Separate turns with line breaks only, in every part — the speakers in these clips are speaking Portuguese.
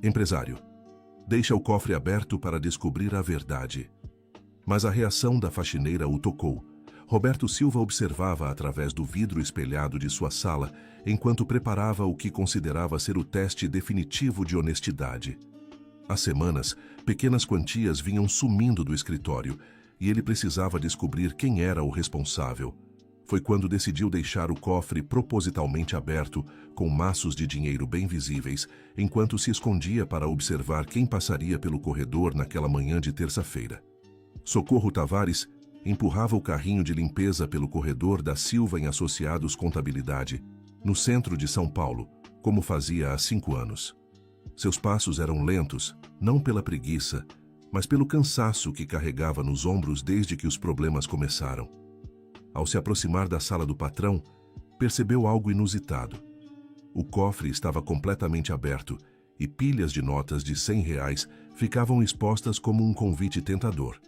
Empresário, deixa o cofre aberto para descobrir a verdade. Mas a reação da faxineira o tocou. Roberto Silva observava através do vidro espelhado de sua sala, enquanto preparava o que considerava ser o teste definitivo de honestidade. Há semanas, pequenas quantias vinham sumindo do escritório, e ele precisava descobrir quem era o responsável. Foi quando decidiu deixar o cofre propositalmente aberto, com maços de dinheiro bem visíveis, enquanto se escondia para observar quem passaria pelo corredor naquela manhã de terça-feira. Socorro Tavares empurrava o carrinho de limpeza pelo corredor da Silva em Associados Contabilidade, no centro de São Paulo, como fazia há 5 anos. Seus passos eram lentos, não pela preguiça, mas pelo cansaço que carregava nos ombros desde que os problemas começaram. Ao se aproximar da sala do patrão, percebeu algo inusitado. O cofre estava completamente aberto e pilhas de notas de R$ 100 ficavam expostas como um convite tentador.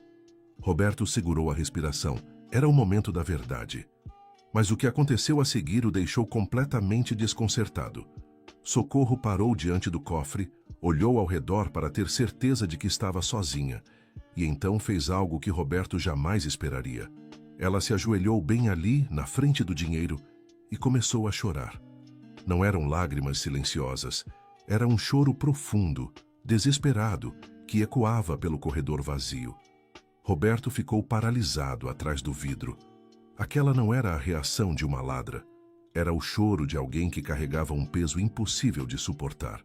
Roberto segurou a respiração. Era o momento da verdade. Mas o que aconteceu a seguir o deixou completamente desconcertado. Socorro parou diante do cofre, olhou ao redor para ter certeza de que estava sozinha, e então fez algo que Roberto jamais esperaria. Ela se ajoelhou bem ali, na frente do dinheiro, e começou a chorar. Não eram lágrimas silenciosas, era um choro profundo, desesperado, que ecoava pelo corredor vazio. Roberto ficou paralisado atrás do vidro. Aquela não era a reação de uma ladra. Era o choro de alguém que carregava um peso impossível de suportar.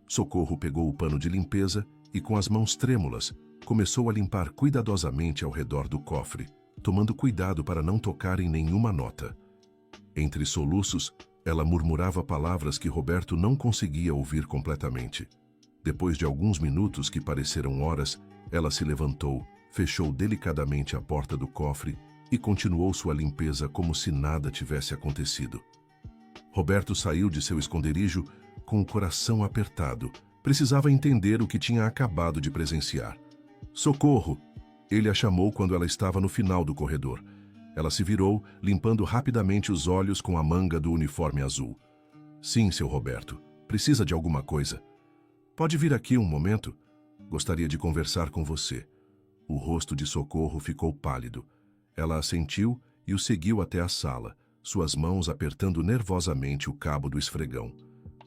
Socorro pegou o pano de limpeza e, com as mãos trêmulas, começou a limpar cuidadosamente ao redor do cofre, tomando cuidado para não tocar em nenhuma nota. Entre soluços, ela murmurava palavras que Roberto não conseguia ouvir completamente. Depois de alguns minutos que pareceram horas, ela se levantou, fechou delicadamente a porta do cofre e continuou sua limpeza como se nada tivesse acontecido. Roberto saiu de seu esconderijo com o coração apertado. Precisava entender o que tinha acabado de presenciar. Socorro! Ele a chamou quando ela estava no final do corredor. Ela se virou, limpando rapidamente os olhos com a manga do uniforme azul. Sim, seu Roberto. Precisa de alguma coisa. Pode vir aqui um momento? Gostaria de conversar com você. O rosto de Socorro ficou pálido. Ela assentiu e o seguiu até a sala, suas mãos apertando nervosamente o cabo do esfregão.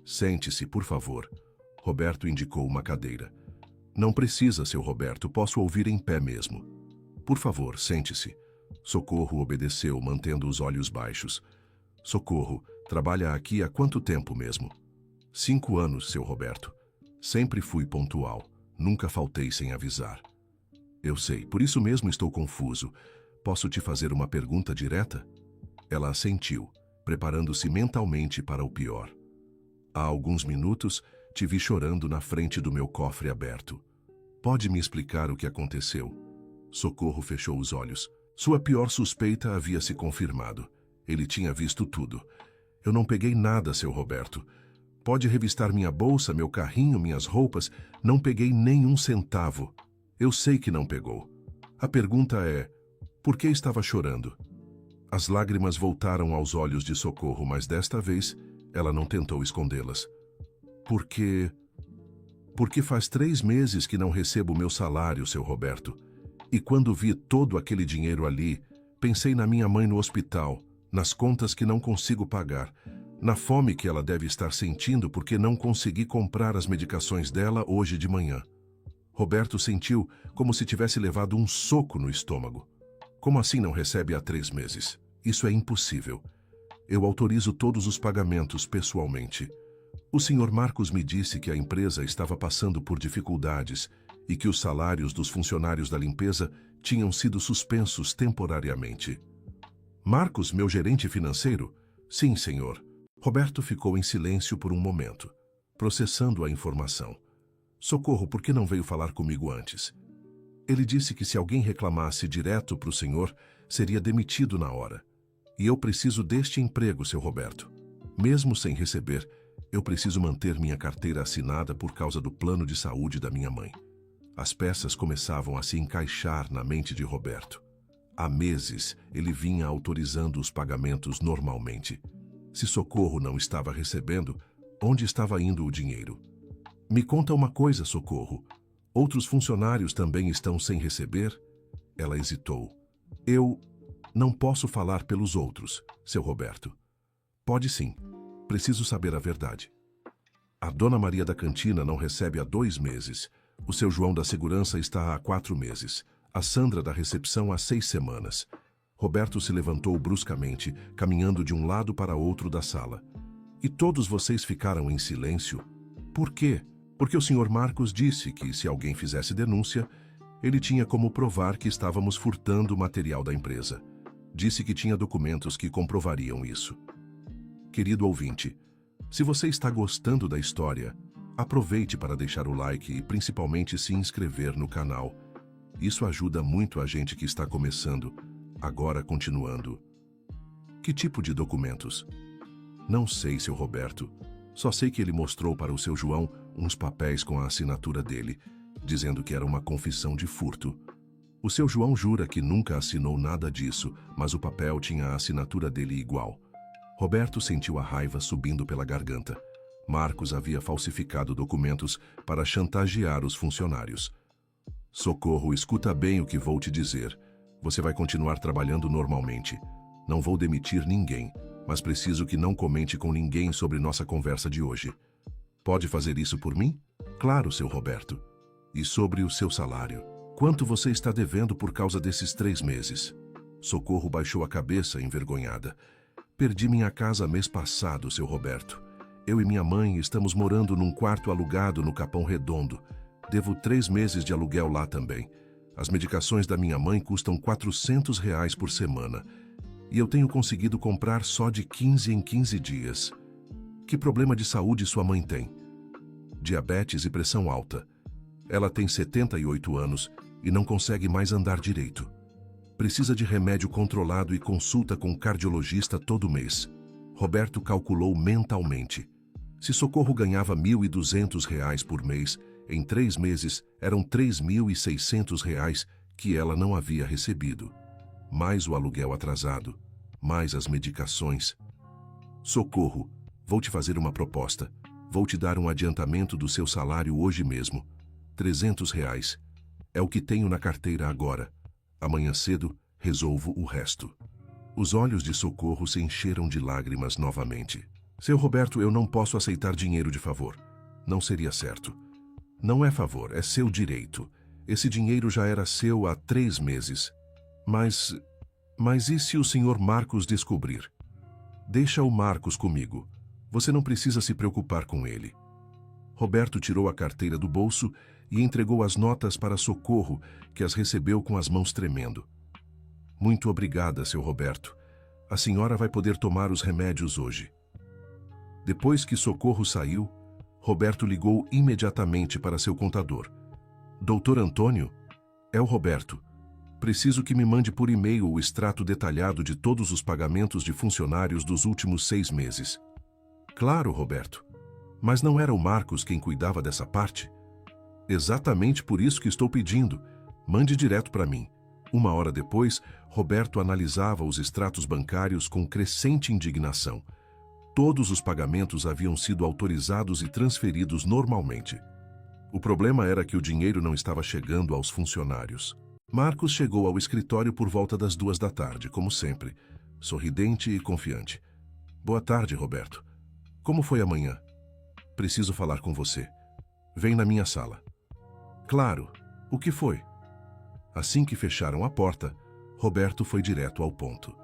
Sente-se, por favor. Roberto indicou uma cadeira. Não precisa, seu Roberto, posso ouvir em pé mesmo. Por favor, sente-se. Socorro obedeceu, mantendo os olhos baixos. Socorro, trabalha aqui há quanto tempo mesmo? 5 anos, seu Roberto. Sempre fui pontual. Nunca faltei sem avisar. Eu sei, por isso mesmo estou confuso. Posso te fazer uma pergunta direta? Ela assentiu, preparando-se mentalmente para o pior. Há alguns minutos, te vi chorando na frente do meu cofre aberto. Pode me explicar o que aconteceu? Socorro fechou os olhos. Sua pior suspeita havia se confirmado. Ele tinha visto tudo. Eu não peguei nada, seu Roberto. Pode revistar minha bolsa, meu carrinho, minhas roupas. Não peguei nem um centavo. Eu sei que não pegou. A pergunta é, por que estava chorando? As lágrimas voltaram aos olhos de Socorro, mas desta vez ela não tentou escondê-las. Porque faz 3 meses que não recebo meu salário, seu Roberto. E quando vi todo aquele dinheiro ali, pensei na minha mãe no hospital, nas contas que não consigo pagar, na fome que ela deve estar sentindo porque não consegui comprar as medicações dela hoje de manhã. Roberto sentiu como se tivesse levado um soco no estômago. Como assim não recebe há 3 meses? Isso é impossível. Eu autorizo todos os pagamentos pessoalmente. O senhor Marcos me disse que a empresa estava passando por dificuldades e que os salários dos funcionários da limpeza tinham sido suspensos temporariamente. Marcos, meu gerente financeiro? Sim, senhor. Roberto ficou em silêncio por um momento, processando a informação. Socorro, por que não veio falar comigo antes? Ele disse que se alguém reclamasse direto para o senhor, seria demitido na hora. E eu preciso deste emprego, seu Roberto. Mesmo sem receber, eu preciso manter minha carteira assinada por causa do plano de saúde da minha mãe. As peças começavam a se encaixar na mente de Roberto. Há meses, ele vinha autorizando os pagamentos normalmente. Se Socorro não estava recebendo, onde estava indo o dinheiro? Me conta uma coisa, Socorro. Outros funcionários também estão sem receber? Ela hesitou. Eu não posso falar pelos outros, seu Roberto. Pode sim. Preciso saber a verdade. A Dona Maria da cantina não recebe há 2 meses. O seu João da segurança está há 4 meses. A Sandra da recepção há 6 semanas. Roberto se levantou bruscamente, caminhando de um lado para outro da sala. E todos vocês ficaram em silêncio? Por quê? Porque o Sr. Marcos disse que, se alguém fizesse denúncia, ele tinha como provar que estávamos furtando o material da empresa. Disse que tinha documentos que comprovariam isso. Querido ouvinte, se você está gostando da história, aproveite para deixar o like e principalmente se inscrever no canal. Isso ajuda muito a gente que está começando. Agora continuando. Que tipo de documentos? Não sei, seu Roberto. Só sei que ele mostrou para o seu João uns papéis com a assinatura dele, dizendo que era uma confissão de furto. O seu João jura que nunca assinou nada disso, mas o papel tinha a assinatura dele igual. Roberto sentiu a raiva subindo pela garganta. Marcos havia falsificado documentos para chantagear os funcionários. Socorro, escuta bem o que vou te dizer. Você vai continuar trabalhando normalmente. Não vou demitir ninguém, mas preciso que não comente com ninguém sobre nossa conversa de hoje. Pode fazer isso por mim? Claro, seu Roberto. E sobre o seu salário? Quanto você está devendo por causa desses 3 meses? Socorro baixou a cabeça, envergonhada. Perdi minha casa mês passado, seu Roberto. Eu e minha mãe estamos morando num quarto alugado no Capão Redondo. Devo 3 meses de aluguel lá também. As medicações da minha mãe custam R$ 400 por semana. E eu tenho conseguido comprar só de 15 em 15 dias. Que problema de saúde sua mãe tem? Diabetes e pressão alta. Ela tem 78 anos e não consegue mais andar direito. Precisa de remédio controlado e consulta com cardiologista todo mês. Roberto calculou mentalmente. Se Socorro ganhava R$ 1.200 por mês, em 3 meses eram R$ 3.600 que ela não havia recebido. Mais o aluguel atrasado, mais as medicações. Socorro, vou te fazer uma proposta. Vou te dar um adiantamento do seu salário hoje mesmo. R$ 300. É o que tenho na carteira agora. Amanhã cedo, resolvo o resto. Os olhos de Socorro se encheram de lágrimas novamente. Seu Roberto, eu não posso aceitar dinheiro de favor. Não seria certo. Não é favor, é seu direito. Esse dinheiro já era seu há 3 meses. Mas e se o Sr. Marcos descobrir? Deixa o Marcos comigo. Você não precisa se preocupar com ele. Roberto tirou a carteira do bolso e entregou as notas para Socorro, que as recebeu com as mãos tremendo. Muito obrigada, seu Roberto. A senhora vai poder tomar os remédios hoje. Depois que Socorro saiu, Roberto ligou imediatamente para seu contador. Doutor Antônio? É o Roberto. Preciso que me mande por e-mail o extrato detalhado de todos os pagamentos de funcionários dos últimos 6 meses. Claro, Roberto. Mas não era o Marcos quem cuidava dessa parte? Exatamente por isso que estou pedindo. Mande direto para mim. 1 hora depois, Roberto analisava os extratos bancários com crescente indignação. Todos os pagamentos haviam sido autorizados e transferidos normalmente. O problema era que o dinheiro não estava chegando aos funcionários. Marcos chegou ao escritório por volta das 2 da tarde, como sempre, sorridente e confiante. Boa tarde, Roberto. Como foi amanhã? Preciso falar com você. Vem na minha sala. Claro. O que foi? Assim que fecharam a porta, Roberto foi direto ao ponto.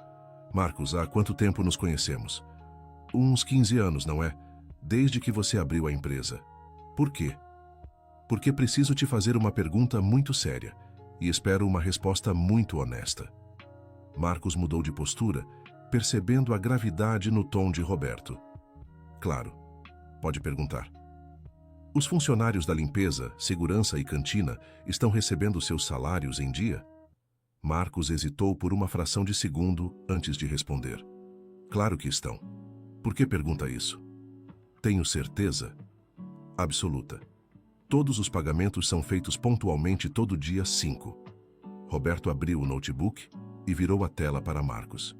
Marcos, há quanto tempo nos conhecemos? Uns 15 anos, não é? Desde que você abriu a empresa. Por quê? Porque preciso te fazer uma pergunta muito séria e espero uma resposta muito honesta. Marcos mudou de postura, percebendo a gravidade no tom de Roberto. Claro, pode perguntar. Os funcionários da limpeza, segurança e cantina estão recebendo seus salários em dia? Marcos hesitou por uma fração de segundo antes de responder. Claro que estão. Por que pergunta isso? Tenho certeza absoluta. Todos os pagamentos são feitos pontualmente todo dia 5. Roberto abriu o notebook e virou a tela para Marcos.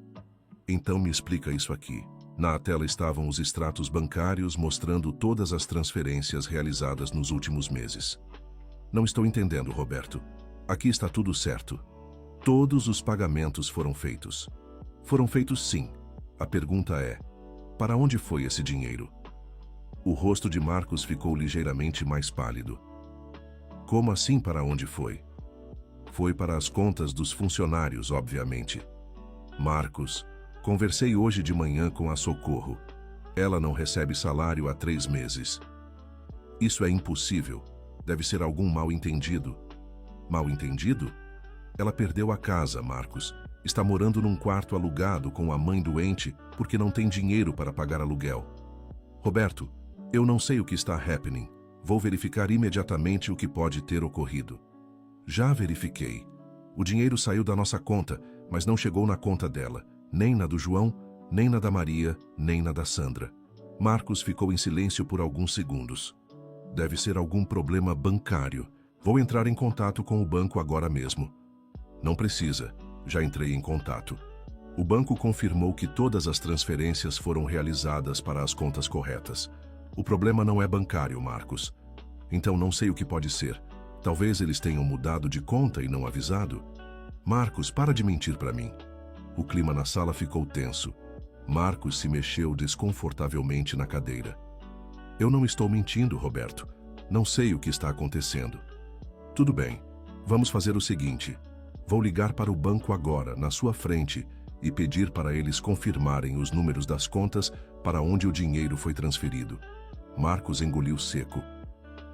Então me explica isso aqui. Na tela estavam os extratos bancários mostrando todas as transferências realizadas nos últimos meses. Não estou entendendo, Roberto. Aqui está tudo certo. Todos os pagamentos foram feitos. Foram feitos sim. A pergunta é: para onde foi esse dinheiro? O rosto de Marcos ficou ligeiramente mais pálido. Como assim para onde foi? Foi para as contas dos funcionários, obviamente. Marcos, conversei hoje de manhã com a Socorro. Ela não recebe salário há 3 meses. Isso é impossível. Deve ser algum mal-entendido. Mal-entendido? Ela perdeu a casa, Marcos. Está morando num quarto alugado com a mãe doente porque não tem dinheiro para pagar aluguel. Roberto, eu não sei o que está happening. Vou verificar imediatamente o que pode ter ocorrido. Já verifiquei. O dinheiro saiu da nossa conta, mas não chegou na conta dela, nem na do João, nem na da Maria, nem na da Sandra. Marcos ficou em silêncio por alguns segundos. Deve ser algum problema bancário. Vou entrar em contato com o banco agora mesmo. Não precisa. Já entrei em contato. O banco confirmou que todas as transferências foram realizadas para as contas corretas. O problema não é bancário, Marcos. Então não sei o que pode ser. Talvez eles tenham mudado de conta e não avisado. Marcos, para de mentir para mim. O clima na sala ficou tenso. Marcos se mexeu desconfortavelmente na cadeira. Eu não estou mentindo, Roberto. Não sei o que está acontecendo. Tudo bem. Vamos fazer o seguinte. Vou ligar para o banco agora, na sua frente, e pedir para eles confirmarem os números das contas para onde o dinheiro foi transferido. Marcos engoliu seco.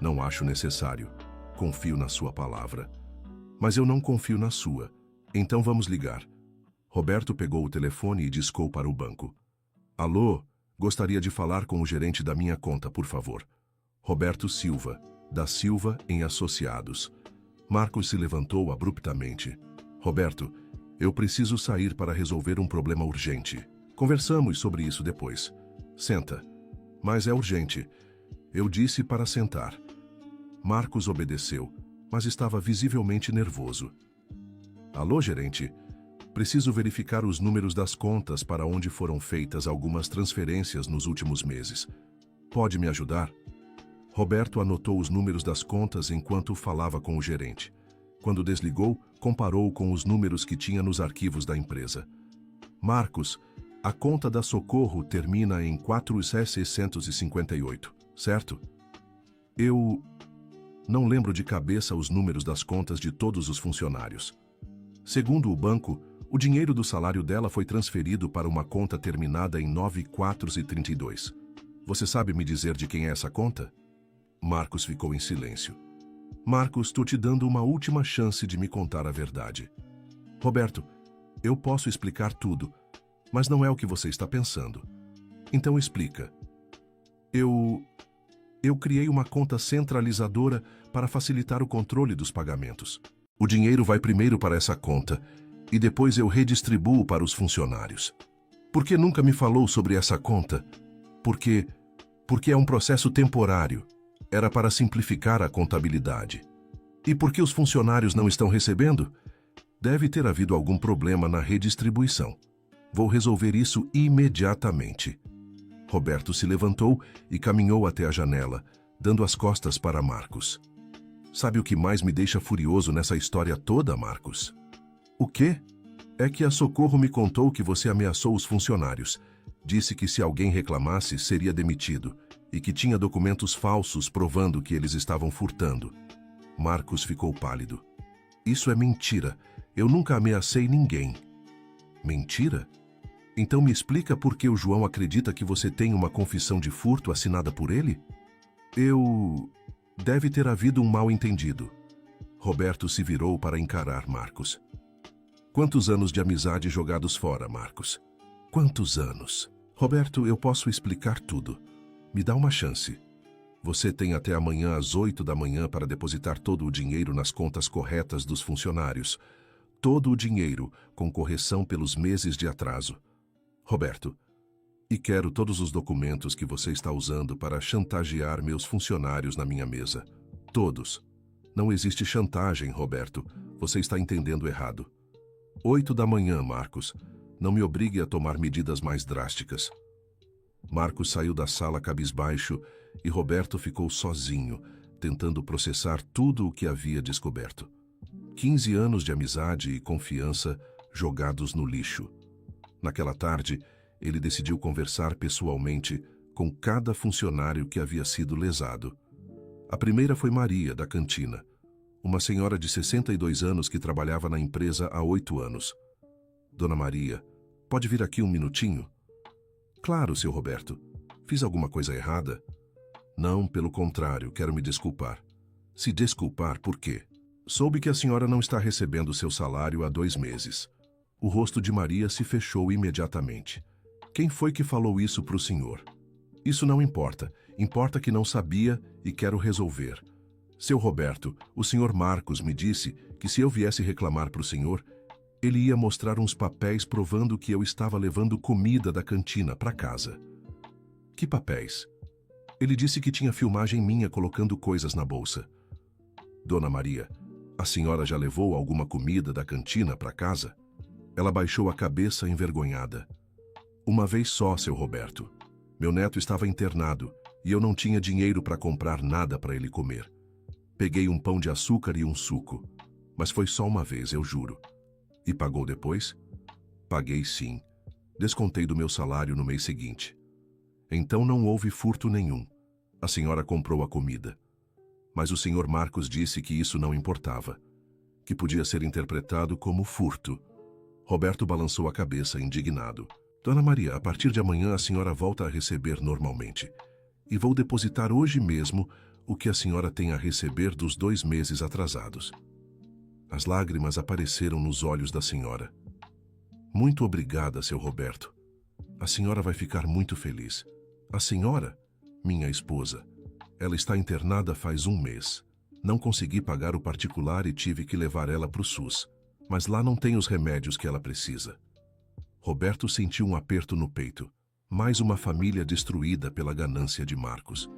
Não acho necessário. Confio na sua palavra. Mas eu não confio na sua. Então vamos ligar. Roberto pegou o telefone e discou para o banco. Alô, gostaria de falar com o gerente da minha conta, por favor. Roberto Silva, da Silva em Associados. Marcos se levantou abruptamente. Roberto, eu preciso sair para resolver um problema urgente. Conversamos sobre isso depois. Senta. Mas é urgente. Eu disse para sentar. Marcos obedeceu, mas estava visivelmente nervoso. Alô, gerente? Preciso verificar os números das contas para onde foram feitas algumas transferências nos últimos meses. Pode me ajudar? Roberto anotou os números das contas enquanto falava com o gerente. Quando desligou, comparou com os números que tinha nos arquivos da empresa. Marcos, a conta da Socorro termina em 4.658, certo? Eu não lembro de cabeça os números das contas de todos os funcionários. Segundo o banco, o dinheiro do salário dela foi transferido para uma conta terminada em 9432. Você sabe me dizer de quem é essa conta? Marcos ficou em silêncio. Marcos, estou te dando uma última chance de me contar a verdade. Roberto, eu posso explicar tudo, mas não é o que você está pensando. Então explica. Eu criei uma conta centralizadora para facilitar o controle dos pagamentos. O dinheiro vai primeiro para essa conta e depois eu redistribuo para os funcionários. Por que nunca me falou sobre essa conta? Porque é um processo temporário. Era para simplificar a contabilidade. E por que os funcionários não estão recebendo? Deve ter havido algum problema na redistribuição. Vou resolver isso imediatamente. Roberto se levantou e caminhou até a janela, dando as costas para Marcos. Sabe o que mais me deixa furioso nessa história toda, Marcos? O quê? É que a Socorro me contou que você ameaçou os funcionários. Disse que se alguém reclamasse, seria demitido, e que tinha documentos falsos provando que eles estavam furtando. Marcos ficou pálido. Isso é mentira. Eu nunca ameacei ninguém. Mentira? Então me explica por que o João acredita que você tem uma confissão de furto assinada por ele? Deve ter havido um mal-entendido. Roberto se virou para encarar Marcos. Quantos anos de amizade jogados fora, Marcos? Quantos anos? Roberto, eu posso explicar tudo. Me dá uma chance. Você tem até amanhã às 8 da manhã para depositar todo o dinheiro nas contas corretas dos funcionários. Todo o dinheiro, com correção pelos meses de atraso. Roberto, e quero todos os documentos que você está usando para chantagear meus funcionários na minha mesa. Todos. Não existe chantagem, Roberto. Você está entendendo errado. 8 da manhã, Marcos. Não me obrigue a tomar medidas mais drásticas. Marcos saiu da sala cabisbaixo e Roberto ficou sozinho, tentando processar tudo o que havia descoberto. 15 anos de amizade e confiança jogados no lixo. Naquela tarde, ele decidiu conversar pessoalmente com cada funcionário que havia sido lesado. A primeira foi Maria, da cantina, uma senhora de 62 anos que trabalhava na empresa há 8 anos. Dona Maria, pode vir aqui um minutinho? Claro, seu Roberto. Fiz alguma coisa errada? Não, pelo contrário, quero me desculpar. Se desculpar por quê? Soube que a senhora não está recebendo seu salário há 2 meses. O rosto de Maria se fechou imediatamente. Quem foi que falou isso para o senhor? Isso não importa. Importa que não sabia e quero resolver. Seu Roberto, o senhor Marcos me disse que se eu viesse reclamar para o senhor, ele ia mostrar uns papéis provando que eu estava levando comida da cantina para casa. Que papéis? Ele disse que tinha filmagem minha colocando coisas na bolsa. Dona Maria, a senhora já levou alguma comida da cantina para casa? Ela baixou a cabeça envergonhada. Uma vez só, seu Roberto. Meu neto estava internado e eu não tinha dinheiro para comprar nada para ele comer. Peguei um pão de açúcar e um suco. Mas foi só uma vez, eu juro. E pagou depois? Paguei sim. Descontei do meu salário no mês seguinte. Então não houve furto nenhum. A senhora comprou a comida. Mas o senhor Marcos disse que isso não importava, que podia ser interpretado como furto. Roberto balançou a cabeça, indignado. Dona Maria, a partir de amanhã a senhora volta a receber normalmente. E vou depositar hoje mesmo o que a senhora tem a receber dos 2 meses atrasados. As lágrimas apareceram nos olhos da senhora. Muito obrigada, seu Roberto. A senhora vai ficar muito feliz. A senhora? Minha esposa. Ela está internada faz 1 mês. Não consegui pagar o particular e tive que levar ela para o SUS. Mas lá não tem os remédios que ela precisa. Roberto sentiu um aperto no peito. Mais uma família destruída pela ganância de Marcos.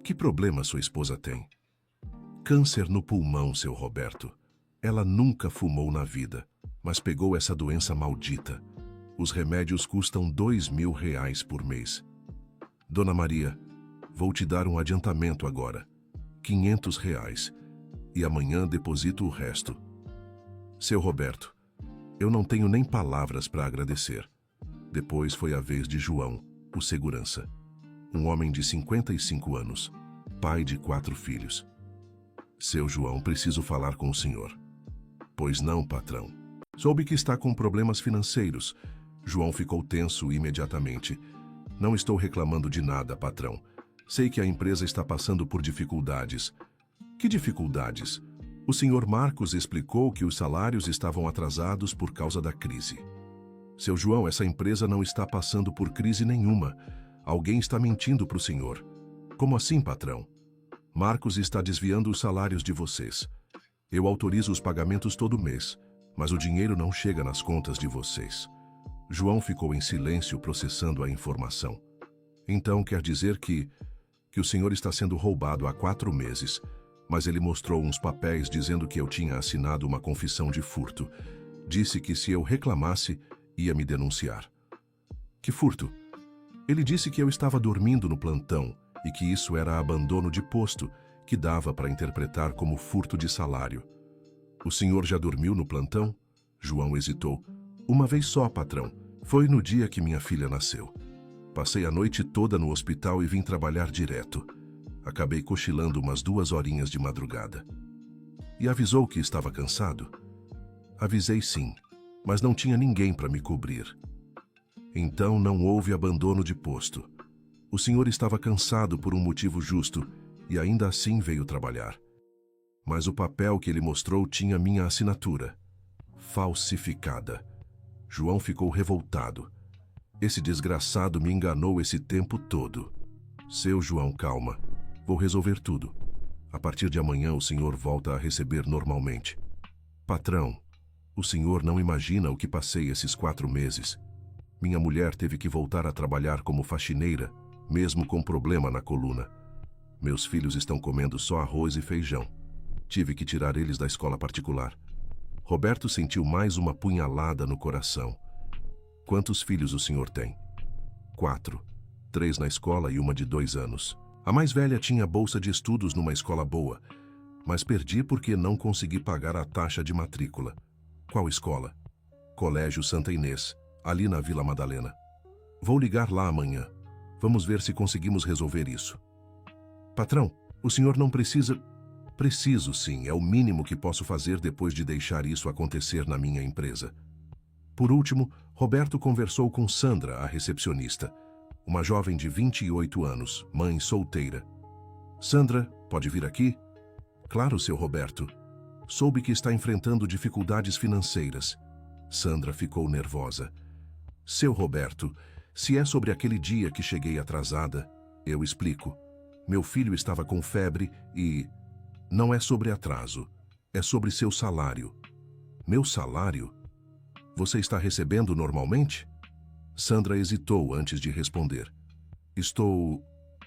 Que problema sua esposa tem? Câncer no pulmão, seu Roberto. Ela nunca fumou na vida, mas pegou essa doença maldita. Os remédios custam R$ 2.000 por mês. Dona Maria, vou te dar um adiantamento agora. R$ 500. E amanhã deposito o resto. Seu Roberto, eu não tenho nem palavras para agradecer. Depois foi a vez de João, o segurança. Um homem de 55 anos, pai de 4 filhos. Seu João, preciso falar com o senhor. Pois não, patrão. Soube que está com problemas financeiros. João ficou tenso imediatamente. Não estou reclamando de nada, patrão. Sei que a empresa está passando por dificuldades. Que dificuldades? O senhor Marcos explicou que os salários estavam atrasados por causa da crise. Seu João, essa empresa não está passando por crise nenhuma. Alguém está mentindo para o senhor. Como assim, patrão? Marcos está desviando os salários de vocês. Eu autorizo os pagamentos todo mês, mas o dinheiro não chega nas contas de vocês. João ficou em silêncio processando a informação. Então quer dizer que o senhor está sendo roubado há 4 meses, mas ele mostrou uns papéis dizendo que eu tinha assinado uma confissão de furto. Disse que se eu reclamasse, ia me denunciar. Que furto? Ele disse que eu estava dormindo no plantão e que isso era abandono de posto, que dava para interpretar como furto de salário. O senhor já dormiu no plantão? João hesitou. Uma vez só, patrão. Foi no dia que minha filha nasceu. Passei a noite toda no hospital e vim trabalhar direto. Acabei cochilando umas 2 horinhas de madrugada. E avisou que estava cansado? Avisei sim, mas não tinha ninguém para me cobrir. Então não houve abandono de posto. O senhor estava cansado por um motivo justo e ainda assim veio trabalhar. Mas o papel que ele mostrou tinha minha assinatura. Falsificada. João ficou revoltado. Esse desgraçado me enganou esse tempo todo. Seu João, calma. Vou resolver tudo. A partir de amanhã o senhor volta a receber normalmente. Patrão, o senhor não imagina o que passei esses 4 meses. Minha mulher teve que voltar a trabalhar como faxineira, mesmo com problema na coluna. Meus filhos estão comendo só arroz e feijão. Tive que tirar eles da escola particular. Roberto sentiu mais uma punhalada no coração. Quantos filhos o senhor tem? 4. 3 na escola e uma de 2 anos. A mais velha tinha bolsa de estudos numa escola boa, mas perdi porque não consegui pagar a taxa de matrícula. Qual escola? Colégio Santa Inês, ali na Vila Madalena. Vou ligar lá amanhã. Vamos ver se conseguimos resolver isso. Patrão, o senhor não precisa... Preciso sim, é o mínimo que posso fazer depois de deixar isso acontecer na minha empresa. Por último, Roberto conversou com Sandra, a recepcionista, uma jovem de 28 anos, mãe solteira. Sandra, pode vir aqui? Claro, seu Roberto. Soube que está enfrentando dificuldades financeiras. Sandra ficou nervosa. Seu Roberto, se é sobre aquele dia que cheguei atrasada, eu explico. Meu filho estava com febre e... Não é sobre atraso, é sobre seu salário. Meu salário? Você está recebendo normalmente? Sandra hesitou antes de responder. Estou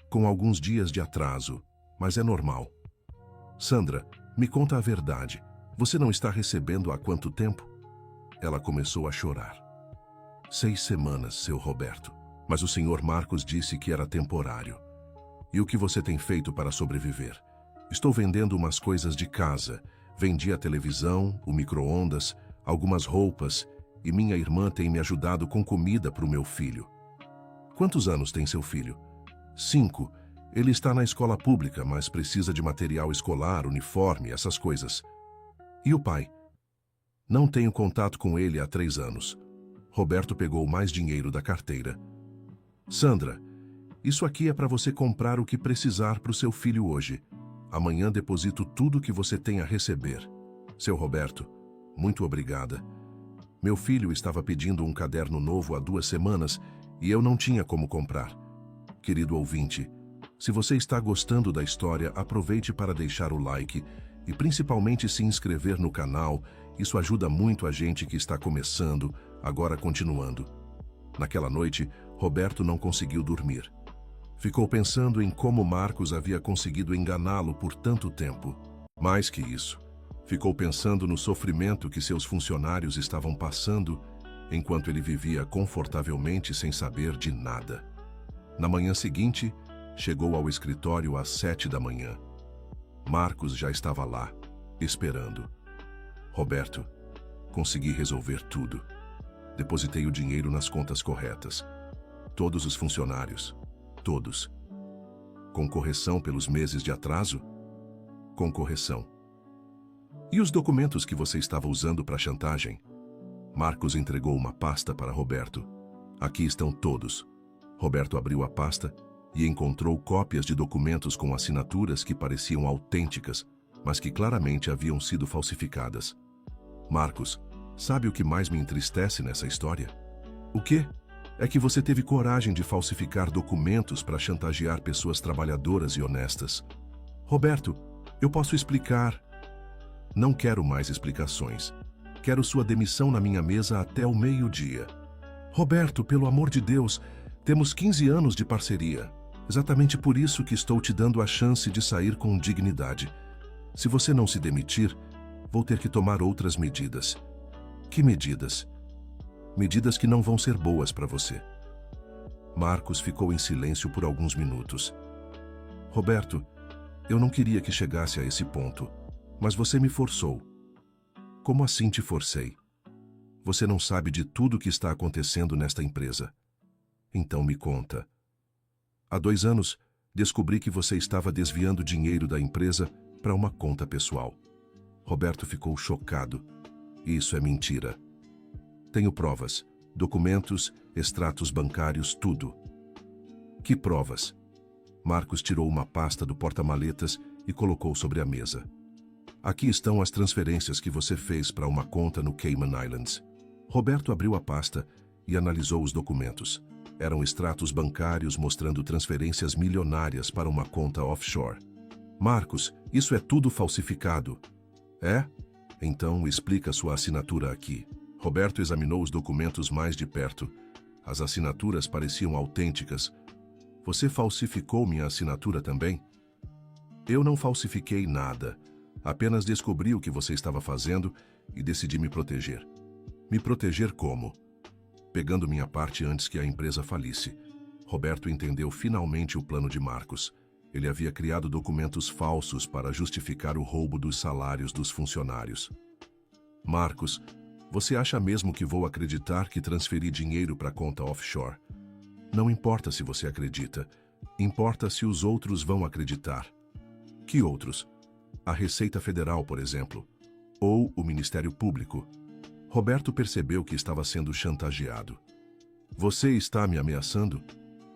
com alguns dias de atraso, mas é normal. Sandra, me conta a verdade. Você não está recebendo há quanto tempo? Ela começou a chorar. 6 semanas, seu Roberto. Mas o senhor Marcos disse que era temporário. E o que você tem feito para sobreviver? Estou vendendo umas coisas de casa. Vendi a televisão, o micro-ondas, algumas roupas e minha irmã tem me ajudado com comida para o meu filho. Quantos anos tem seu filho? 5. Ele está na escola pública, mas precisa de material escolar, uniforme, essas coisas. E o pai? Não tenho contato com ele há 3 anos. Roberto pegou mais dinheiro da carteira. Sandra, isso aqui é para você comprar o que precisar para o seu filho hoje. Amanhã deposito tudo que você tem a receber. Seu Roberto, muito obrigada. Meu filho estava pedindo um caderno novo há 2 semanas e eu não tinha como comprar. Querido ouvinte, se você está gostando da história, aproveite para deixar o like e principalmente se inscrever no canal. Isso ajuda muito a gente que está começando, agora continuando. Naquela noite, Roberto não conseguiu dormir. Ficou pensando em como Marcos havia conseguido enganá-lo por tanto tempo. Mais que isso, ficou pensando no sofrimento que seus funcionários estavam passando enquanto ele vivia confortavelmente sem saber de nada. Na manhã seguinte, chegou ao escritório às 7 da manhã. Marcos já estava lá, esperando. Roberto, consegui resolver tudo. Depositei o dinheiro nas contas corretas. Todos os funcionários. Todos. Com correção pelos meses de atraso? Com correção. E os documentos que você estava usando para chantagem? Marcos entregou uma pasta para Roberto. Aqui estão todos. Roberto abriu a pasta e encontrou cópias de documentos com assinaturas que pareciam autênticas, mas que claramente haviam sido falsificadas. Marcos, sabe o que mais me entristece nessa história? O quê? É que você teve coragem de falsificar documentos para chantagear pessoas trabalhadoras e honestas. Roberto, eu posso explicar. Não quero mais explicações. Quero sua demissão na minha mesa até o meio-dia. Roberto, pelo amor de Deus, temos 15 anos de parceria. Exatamente por isso que estou te dando a chance de sair com dignidade. Se você não se demitir, vou ter que tomar outras medidas. Que medidas? Medidas que não vão ser boas para você. Marcos ficou em silêncio por alguns minutos. Roberto, eu não queria que chegasse a esse ponto, mas você me forçou. Como assim te forcei? Você não sabe de tudo o que está acontecendo nesta empresa. Então me conta. Há 2 anos, descobri que você estava desviando dinheiro da empresa para uma conta pessoal. Roberto ficou chocado. Isso é mentira. Tenho provas, documentos, extratos bancários, tudo. Que provas? Marcos tirou uma pasta do porta-maletas e colocou sobre a mesa. Aqui estão as transferências que você fez para uma conta no Cayman Islands. Roberto abriu a pasta e analisou os documentos. Eram extratos bancários mostrando transferências milionárias para uma conta offshore. Marcos, isso é tudo falsificado. É? Então explica sua assinatura aqui. Roberto examinou os documentos mais de perto. As assinaturas pareciam autênticas. Você falsificou minha assinatura também? Eu não falsifiquei nada. Apenas descobri o que você estava fazendo e decidi me proteger. Me proteger como? Pegando minha parte antes que a empresa falisse. Roberto entendeu finalmente o plano de Marcos. Ele havia criado documentos falsos para justificar o roubo dos salários dos funcionários. Marcos, você acha mesmo que vou acreditar que transferi dinheiro para a conta offshore? Não importa se você acredita. Importa se os outros vão acreditar. Que outros? A Receita Federal, por exemplo. Ou o Ministério Público. Roberto percebeu que estava sendo chantageado. Você está me ameaçando?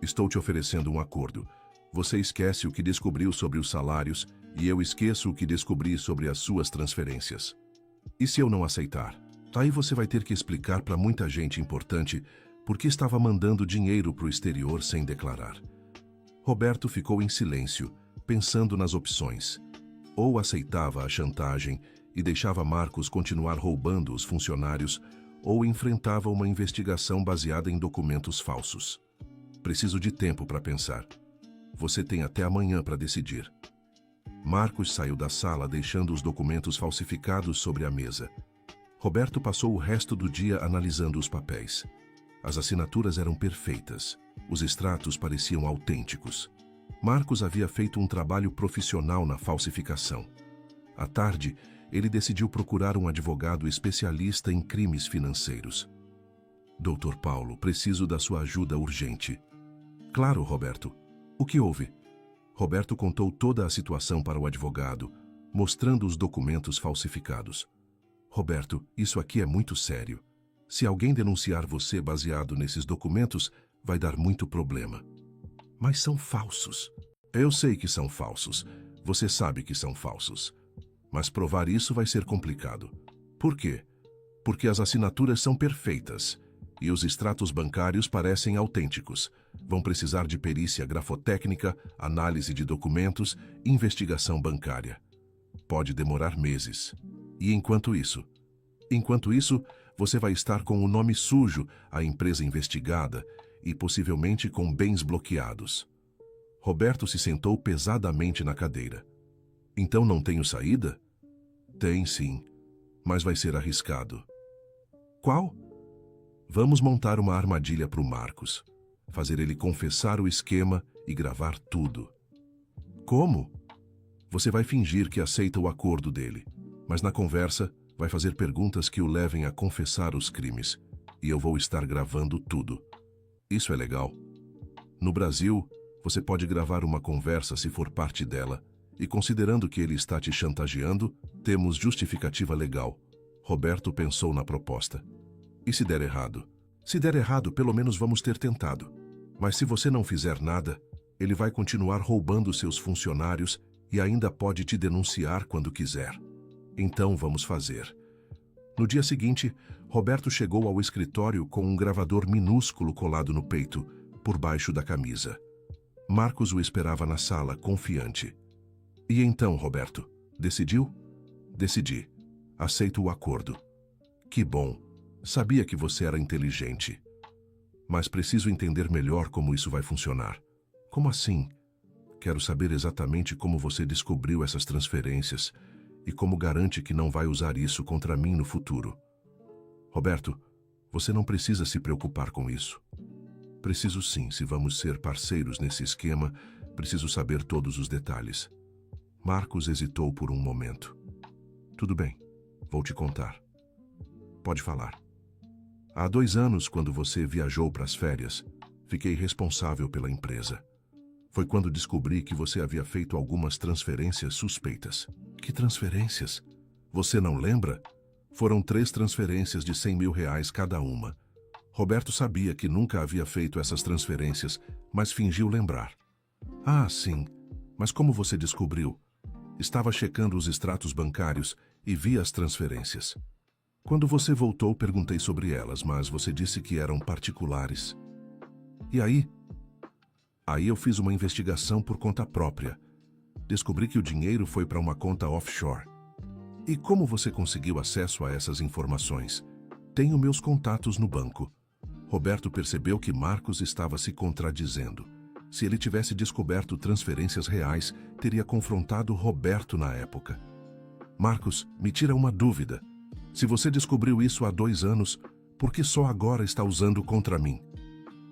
Estou te oferecendo um acordo. Você esquece o que descobriu sobre os salários e eu esqueço o que descobri sobre as suas transferências. E se eu não aceitar? Aí você vai ter que explicar para muita gente importante por que estava mandando dinheiro para o exterior sem declarar. Roberto ficou em silêncio, pensando nas opções. Ou aceitava a chantagem e deixava Marcos continuar roubando os funcionários, ou enfrentava uma investigação baseada em documentos falsos. Preciso de tempo para pensar. Você tem até amanhã para decidir. Marcos saiu da sala deixando os documentos falsificados sobre a mesa. Roberto passou o resto do dia analisando os papéis. As assinaturas eram perfeitas. Os extratos pareciam autênticos. Marcos havia feito um trabalho profissional na falsificação. À tarde, ele decidiu procurar um advogado especialista em crimes financeiros. Dr. Paulo, preciso da sua ajuda urgente. Claro, Roberto. O que houve? Roberto contou toda a situação para o advogado, mostrando os documentos falsificados. Roberto, isso aqui é muito sério. Se alguém denunciar você baseado nesses documentos, vai dar muito problema. Mas são falsos. Eu sei que são falsos. Você sabe que são falsos. Mas provar isso vai ser complicado. Por quê? Porque as assinaturas são perfeitas e os extratos bancários parecem autênticos. Vão precisar de perícia grafotécnica, análise de documentos, investigação bancária. Pode demorar meses. E enquanto isso, você vai estar com o nome sujo, a empresa investigada e possivelmente com bens bloqueados. Roberto se sentou pesadamente na cadeira. Então não tenho saída? Tem sim, mas vai ser arriscado. Qual? Vamos montar uma armadilha para o Marcos, fazer ele confessar o esquema e gravar tudo. Como? Você vai fingir que aceita o acordo dele, mas na conversa vai fazer perguntas que o levem a confessar os crimes, e eu vou estar gravando tudo. Isso é legal. No Brasil, você pode gravar uma conversa se for parte dela, e considerando que ele está te chantageando, temos justificativa legal. Roberto pensou na proposta. E se der errado? Se der errado, pelo menos vamos ter tentado. Mas se você não fizer nada, ele vai continuar roubando seus funcionários e ainda pode te denunciar quando quiser. Então vamos fazer. No dia seguinte, Roberto chegou ao escritório com um gravador minúsculo colado no peito, por baixo da camisa. Marcos o esperava na sala, confiante. E então, Roberto, decidiu? Decidi. Aceito o acordo. Que bom. Sabia que você era inteligente. Mas preciso entender melhor como isso vai funcionar. Como assim? Quero saber exatamente como você descobriu essas transferências e como garante que não vai usar isso contra mim no futuro. Roberto, você não precisa se preocupar com isso. Preciso sim, se vamos ser parceiros nesse esquema, preciso saber todos os detalhes. Marcos hesitou por um momento. Tudo bem, vou te contar. Pode falar. Há 2 anos, quando você viajou para as férias, fiquei responsável pela empresa. Foi quando descobri que você havia feito algumas transferências suspeitas. Que transferências? Você não lembra? Foram 3 transferências de R$100 mil cada uma. Roberto sabia que nunca havia feito essas transferências, mas fingiu lembrar. Ah, sim. Mas como você descobriu? Estava checando os extratos bancários e vi as transferências. Quando você voltou, perguntei sobre elas, mas você disse que eram particulares. E aí? Aí eu fiz uma investigação por conta própria. Descobri que o dinheiro foi para uma conta offshore. E como você conseguiu acesso a essas informações? Tenho meus contatos no banco. Roberto percebeu que Marcos estava se contradizendo. Se ele tivesse descoberto transferências reais, teria confrontado Roberto na época. Marcos, me tira uma dúvida. Se você descobriu isso há 2 anos, por que só agora está usando contra mim?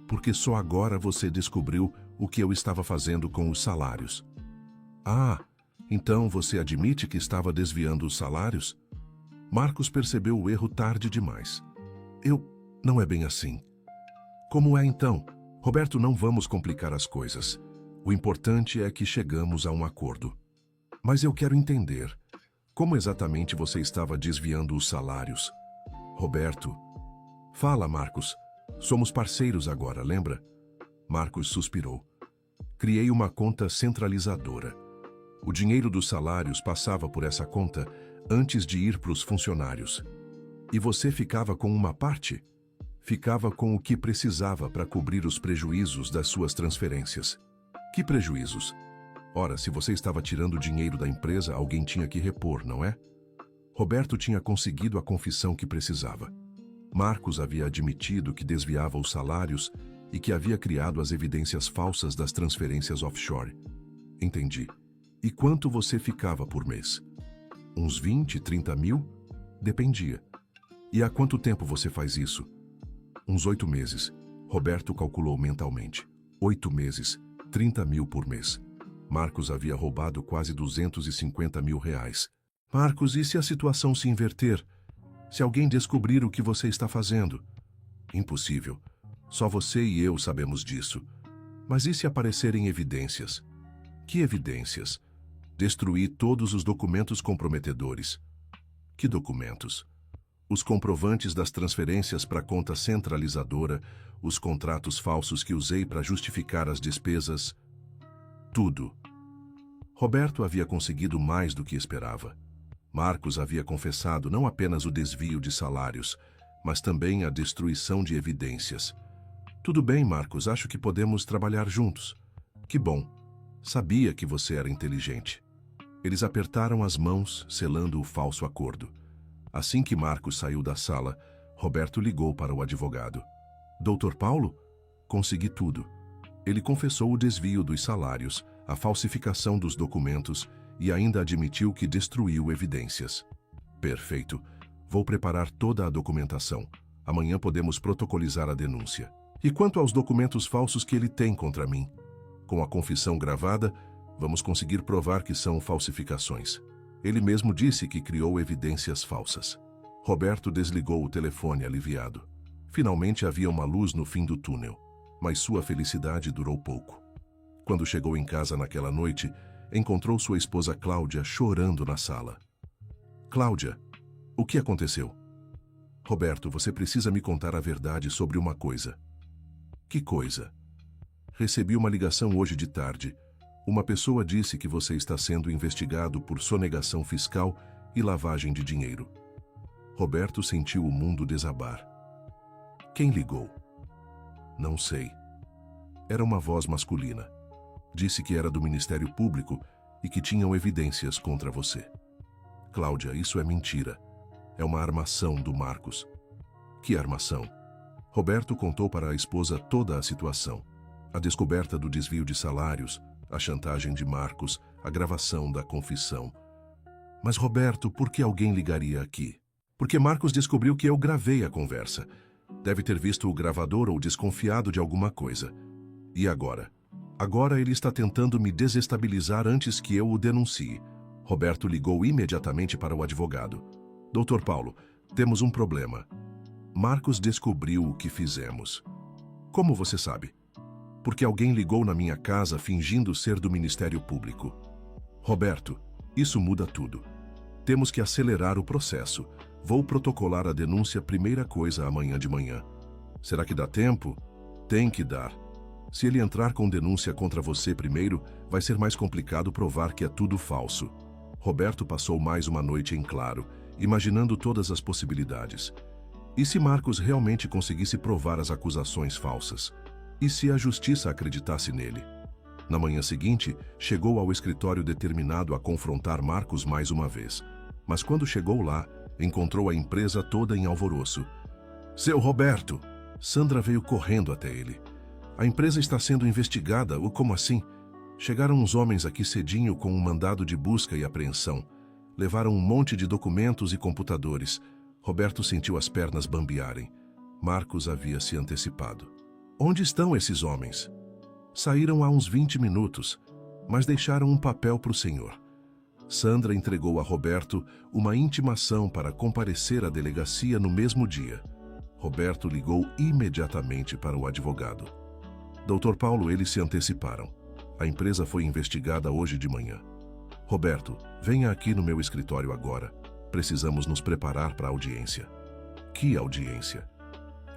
porque só agora você descobriu o que eu estava fazendo com os salários. Ah, então você admite que estava desviando os salários? Marcos percebeu o erro tarde demais. Não é bem assim. Como é então? Roberto, não vamos complicar as coisas. O importante é que chegamos a um acordo. Mas eu quero entender. Como exatamente você estava desviando os salários? Roberto. Fala, Marcos. Somos parceiros agora, lembra? Marcos suspirou. Criei uma conta centralizadora. O dinheiro dos salários passava por essa conta antes de ir para os funcionários. E você ficava com uma parte? Ficava com o que precisava para cobrir os prejuízos das suas transferências. Que prejuízos? Ora, se você estava tirando dinheiro da empresa, alguém tinha que repor, não é? Roberto tinha conseguido a confissão que precisava. Marcos havia admitido que desviava os salários e que havia criado as evidências falsas das transferências offshore. Entendi. E quanto você ficava por mês? Uns 20, 30 mil? Dependia. E há quanto tempo você faz isso? Uns 8 meses. Roberto calculou mentalmente. 8 meses, 30 mil por mês. Marcos havia roubado quase 250 mil reais. Marcos, e se a situação se inverter? Se alguém descobrir o que você está fazendo? Impossível. Só você e eu sabemos disso. Mas e se aparecerem evidências? Que evidências? Destruir todos os documentos comprometedores. Que documentos? Os comprovantes das transferências para a conta centralizadora, os contratos falsos que usei para justificar as despesas. Tudo. Roberto havia conseguido mais do que esperava. Marcos havia confessado não apenas o desvio de salários, mas também a destruição de evidências. Tudo bem, Marcos, acho que podemos trabalhar juntos. Que bom. Sabia que você era inteligente. Eles apertaram as mãos, selando o falso acordo. Assim que Marcos saiu da sala, Roberto ligou para o advogado. Doutor Paulo? Consegui tudo. Ele confessou o desvio dos salários, a falsificação dos documentos e ainda admitiu que destruiu evidências. Perfeito. Vou preparar toda a documentação. Amanhã podemos protocolizar a denúncia. E quanto aos documentos falsos que ele tem contra mim? Com a confissão gravada, vamos conseguir provar que são falsificações. Ele mesmo disse que criou evidências falsas. Roberto desligou o telefone aliviado. Finalmente havia uma luz no fim do túnel, mas sua felicidade durou pouco. Quando chegou em casa naquela noite, encontrou sua esposa Cláudia chorando na sala. Cláudia, o que aconteceu? Roberto, você precisa me contar a verdade sobre uma coisa. Que coisa? Recebi uma ligação hoje de tarde. Uma pessoa disse que você está sendo investigado por sonegação fiscal e lavagem de dinheiro. Roberto sentiu o mundo desabar. Quem ligou? Não sei. Era uma voz masculina. Disse que era do Ministério Público e que tinham evidências contra você. Cláudia, isso é mentira. É uma armação do Marcos. Que armação? Roberto contou para a esposa toda a situação. A descoberta do desvio de salários, a chantagem de Marcos, a gravação da confissão. Mas, Roberto, por que alguém ligaria aqui? Porque Marcos descobriu que eu gravei a conversa. Deve ter visto o gravador ou desconfiado de alguma coisa. E agora? Agora ele está tentando me desestabilizar antes que eu o denuncie. Roberto ligou imediatamente para o advogado. Doutor Paulo, temos um problema. Marcos descobriu o que fizemos. Como você sabe? Porque alguém ligou na minha casa fingindo ser do Ministério Público. Roberto, isso muda tudo. Temos que acelerar o processo. Vou protocolar a denúncia primeira coisa amanhã de manhã. Será que dá tempo? Tem que dar. Se ele entrar com denúncia contra você primeiro, vai ser mais complicado provar que é tudo falso. Roberto passou mais uma noite em claro, imaginando todas as possibilidades. E se Marcos realmente conseguisse provar as acusações falsas? E se a justiça acreditasse nele? Na manhã seguinte, chegou ao escritório determinado a confrontar Marcos mais uma vez. Mas quando chegou lá, encontrou a empresa toda em alvoroço. Seu Roberto! Sandra veio correndo até ele. A empresa está sendo investigada, ou como assim? Chegaram uns homens aqui cedinho com um mandado de busca e apreensão. Levaram um monte de documentos e computadores. Roberto sentiu as pernas bambearem. Marcos havia se antecipado. Onde estão esses homens? Saíram há uns 20 minutos, mas deixaram um papel para o senhor. Sandra entregou a Roberto uma intimação para comparecer à delegacia no mesmo dia. Roberto ligou imediatamente para o advogado. Dr. Paulo, eles se anteciparam. A empresa foi investigada hoje de manhã. Roberto, venha aqui no meu escritório agora. Precisamos nos preparar para a audiência. Que audiência?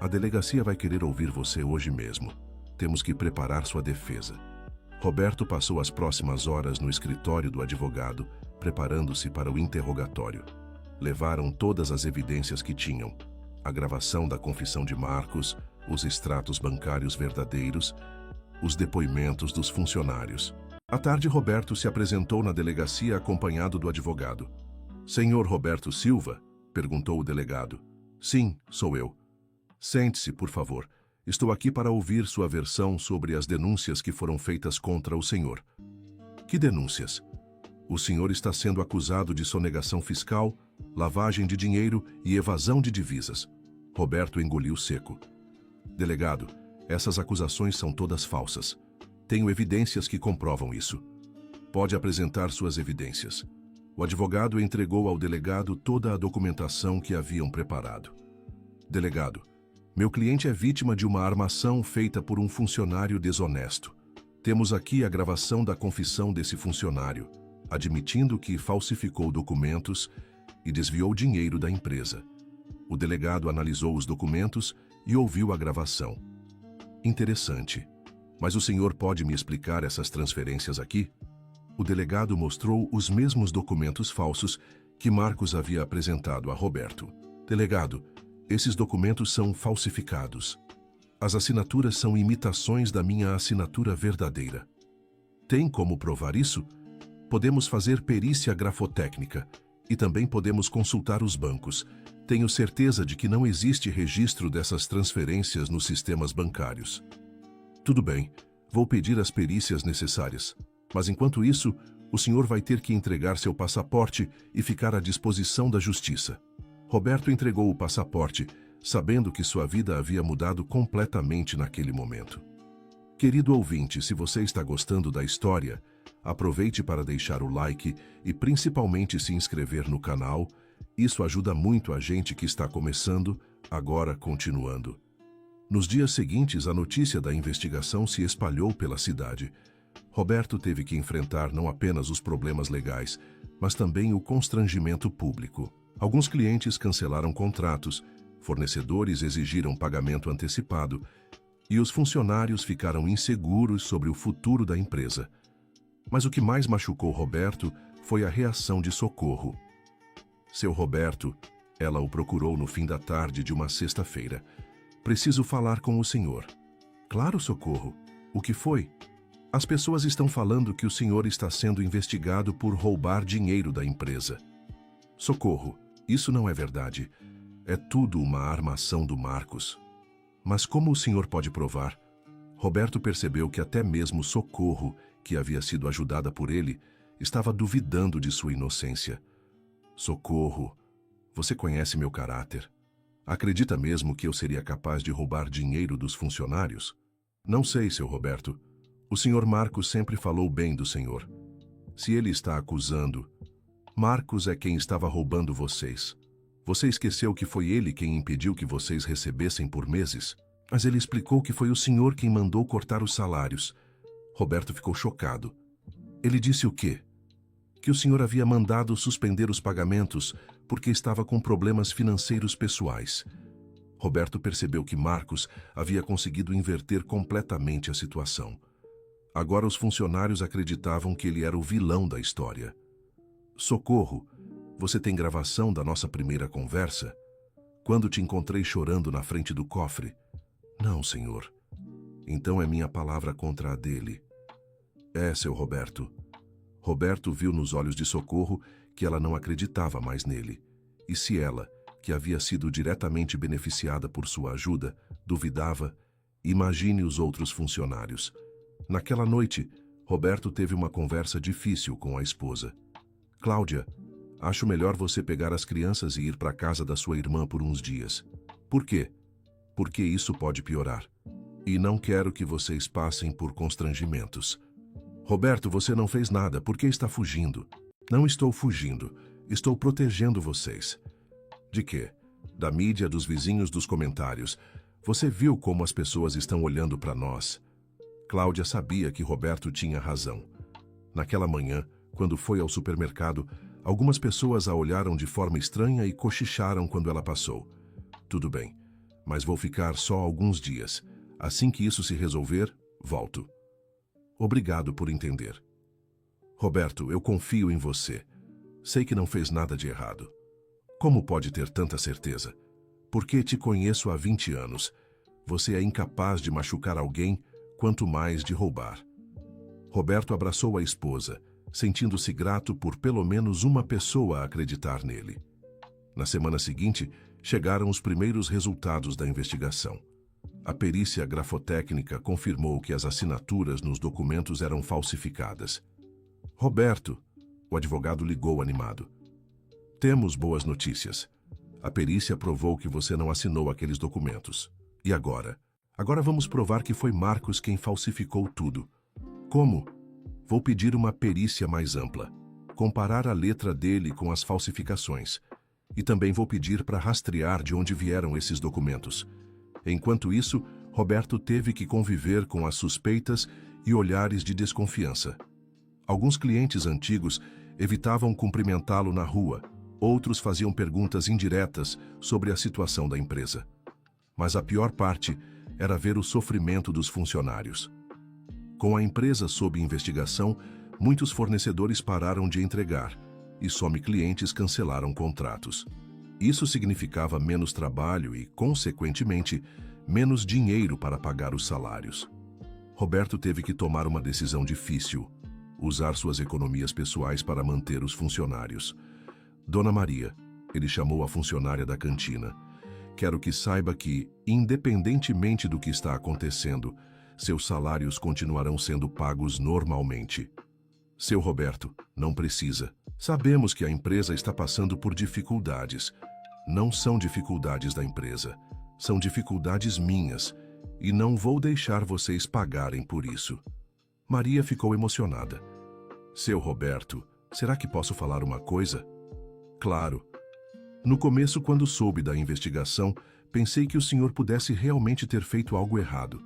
A delegacia vai querer ouvir você hoje mesmo. Temos que preparar sua defesa. Roberto passou as próximas horas no escritório do advogado, preparando-se para o interrogatório. Levaram todas as evidências que tinham: a gravação da confissão de Marcos, os extratos bancários verdadeiros, os depoimentos dos funcionários. À tarde, Roberto se apresentou na delegacia acompanhado do advogado. Senhor Roberto Silva? Perguntou o delegado. Sim, sou eu. Sente-se, por favor. Estou aqui para ouvir sua versão sobre as denúncias que foram feitas contra o senhor. Que denúncias? O senhor está sendo acusado de sonegação fiscal, lavagem de dinheiro e evasão de divisas. Roberto engoliu seco. Delegado, essas acusações são todas falsas. Tenho evidências que comprovam isso. Pode apresentar suas evidências. O advogado entregou ao delegado toda a documentação que haviam preparado. Delegado, meu cliente é vítima de uma armação feita por um funcionário desonesto. Temos aqui a gravação da confissão desse funcionário, admitindo que falsificou documentos e desviou dinheiro da empresa. O delegado analisou os documentos e ouviu a gravação. Interessante. Mas o senhor pode me explicar essas transferências aqui? O delegado mostrou os mesmos documentos falsos que Marcos havia apresentado a Roberto. Delegado, esses documentos são falsificados. As assinaturas são imitações da minha assinatura verdadeira. Tem como provar isso? Podemos fazer perícia grafotécnica e também podemos consultar os bancos. Tenho certeza de que não existe registro dessas transferências nos sistemas bancários. Tudo bem, vou pedir as perícias necessárias. Mas enquanto isso, o senhor vai ter que entregar seu passaporte e ficar à disposição da justiça. Roberto entregou o passaporte, sabendo que sua vida havia mudado completamente naquele momento. Querido ouvinte, se você está gostando da história, aproveite para deixar o like e principalmente se inscrever no canal. Isso ajuda muito a gente que está começando, agora continuando. Nos dias seguintes, a notícia da investigação se espalhou pela cidade. Roberto teve que enfrentar não apenas os problemas legais, mas também o constrangimento público. Alguns clientes cancelaram contratos, fornecedores exigiram pagamento antecipado e os funcionários ficaram inseguros sobre o futuro da empresa. Mas o que mais machucou Roberto foi a reação de Socorro. Seu Roberto, ela o procurou no fim da tarde de uma sexta-feira. Preciso falar com o senhor. Claro, Socorro. O que foi? As pessoas estão falando que o senhor está sendo investigado por roubar dinheiro da empresa. Socorro, isso não é verdade. É tudo uma armação do Marcos. Mas como o senhor pode provar? Roberto percebeu que até mesmo Socorro, que havia sido ajudada por ele, estava duvidando de sua inocência. Socorro, você conhece meu caráter. Acredita mesmo que eu seria capaz de roubar dinheiro dos funcionários? Não sei, seu Roberto. O senhor Marcos sempre falou bem do senhor. Se ele está acusando, Marcos é quem estava roubando vocês. Você esqueceu que foi ele quem impediu que vocês recebessem por meses? Mas ele explicou que foi o senhor quem mandou cortar os salários. Roberto ficou chocado. Ele disse o quê? Que o senhor havia mandado suspender os pagamentos porque estava com problemas financeiros pessoais. Roberto percebeu que Marcos havia conseguido inverter completamente a situação. Agora os funcionários acreditavam que ele era o vilão da história. Socorro, você tem gravação da nossa primeira conversa? Quando te encontrei chorando na frente do cofre? Não, senhor. Então é minha palavra contra a dele. É, seu Roberto. Roberto viu nos olhos de Socorro que ela não acreditava mais nele. E se ela, que havia sido diretamente beneficiada por sua ajuda, duvidava, imagine os outros funcionários. Naquela noite, Roberto teve uma conversa difícil com a esposa. Cláudia, acho melhor você pegar as crianças e ir para a casa da sua irmã por uns dias. Por quê? Porque isso pode piorar. E não quero que vocês passem por constrangimentos. Roberto, você não fez nada. Por que está fugindo? Não estou fugindo. Estou protegendo vocês. De quê? Da mídia, dos vizinhos, dos comentários. Você viu como as pessoas estão olhando para nós? Cláudia sabia que Roberto tinha razão. Naquela manhã, quando foi ao supermercado, algumas pessoas a olharam de forma estranha e cochicharam quando ela passou. Tudo bem, mas vou ficar só alguns dias. Assim que isso se resolver, volto. Obrigado por entender. Roberto, eu confio em você. Sei que não fez nada de errado. Como pode ter tanta certeza? Porque te conheço há 20 anos. Você é incapaz de machucar alguém, quanto mais de roubar. Roberto abraçou a esposa, sentindo-se grato por pelo menos uma pessoa acreditar nele. Na semana seguinte, chegaram os primeiros resultados da investigação. A perícia grafotécnica confirmou que as assinaturas nos documentos eram falsificadas. Roberto, o advogado ligou animado. Temos boas notícias. A perícia provou que você não assinou aqueles documentos. E agora? Agora vamos provar que foi Marcos quem falsificou tudo. Como? Vou pedir uma perícia mais ampla. Comparar a letra dele com as falsificações. E também vou pedir para rastrear de onde vieram esses documentos. Enquanto isso, Roberto teve que conviver com as suspeitas e olhares de desconfiança. Alguns clientes antigos evitavam cumprimentá-lo na rua, outros faziam perguntas indiretas sobre a situação da empresa. Mas a pior parte era ver o sofrimento dos funcionários. Com a empresa sob investigação, muitos fornecedores pararam de entregar e clientes cancelaram contratos. Isso significava menos trabalho e, consequentemente, menos dinheiro para pagar os salários. Roberto teve que tomar uma decisão difícil: usar suas economias pessoais para manter os funcionários. Dona Maria, ele chamou a funcionária da cantina. Quero que saiba que, independentemente do que está acontecendo, seus salários continuarão sendo pagos normalmente. Seu Roberto, não precisa. Sabemos que a empresa está passando por dificuldades. Não são dificuldades da empresa, são dificuldades minhas, e não vou deixar vocês pagarem por isso. Maria ficou emocionada. Seu Roberto, será que posso falar uma coisa? Claro. No começo, quando soube da investigação, pensei que o senhor pudesse realmente ter feito algo errado.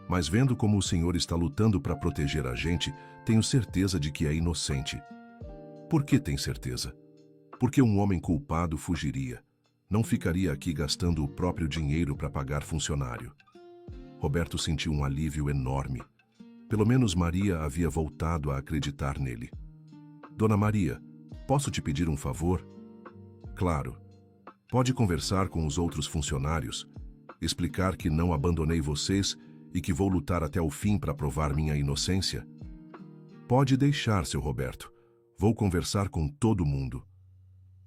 Mas vendo como o senhor está lutando para proteger a gente, tenho certeza de que é inocente. Por que tem certeza? Porque um homem culpado fugiria. Não ficaria aqui gastando o próprio dinheiro para pagar funcionário. Roberto sentiu um alívio enorme. Pelo menos Maria havia voltado a acreditar nele. Dona Maria, posso te pedir um favor? Claro. Pode conversar com os outros funcionários, explicar que não abandonei vocês e que vou lutar até o fim para provar minha inocência? Pode deixar, seu Roberto. Vou conversar com todo mundo.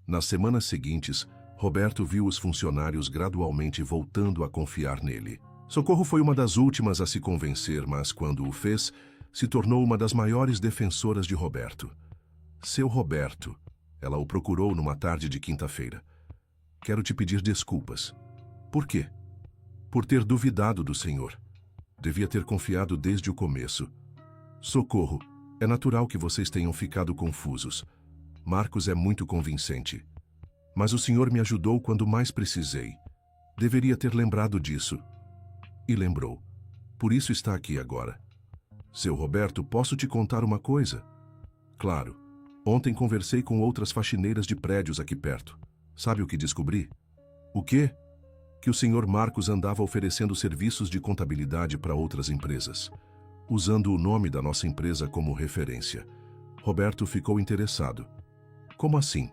Nas semanas seguintes, Roberto viu os funcionários gradualmente voltando a confiar nele. Socorro foi uma das últimas a se convencer, mas quando o fez, se tornou uma das maiores defensoras de Roberto. Seu Roberto, ela o procurou numa tarde de quinta-feira. Quero te pedir desculpas. Por quê? Por ter duvidado do senhor. Devia ter confiado desde o começo. Socorro, é natural que vocês tenham ficado confusos. Marcos é muito convincente. Mas o senhor me ajudou quando mais precisei. Deveria ter lembrado disso. E lembrou. Por isso está aqui agora. Seu Roberto, posso te contar uma coisa? Claro. Ontem conversei com outras faxineiras de prédios aqui perto. Sabe o que descobri? O quê? Que o senhor Marcos andava oferecendo serviços de contabilidade para outras empresas, usando o nome da nossa empresa como referência. Roberto ficou interessado. Como assim?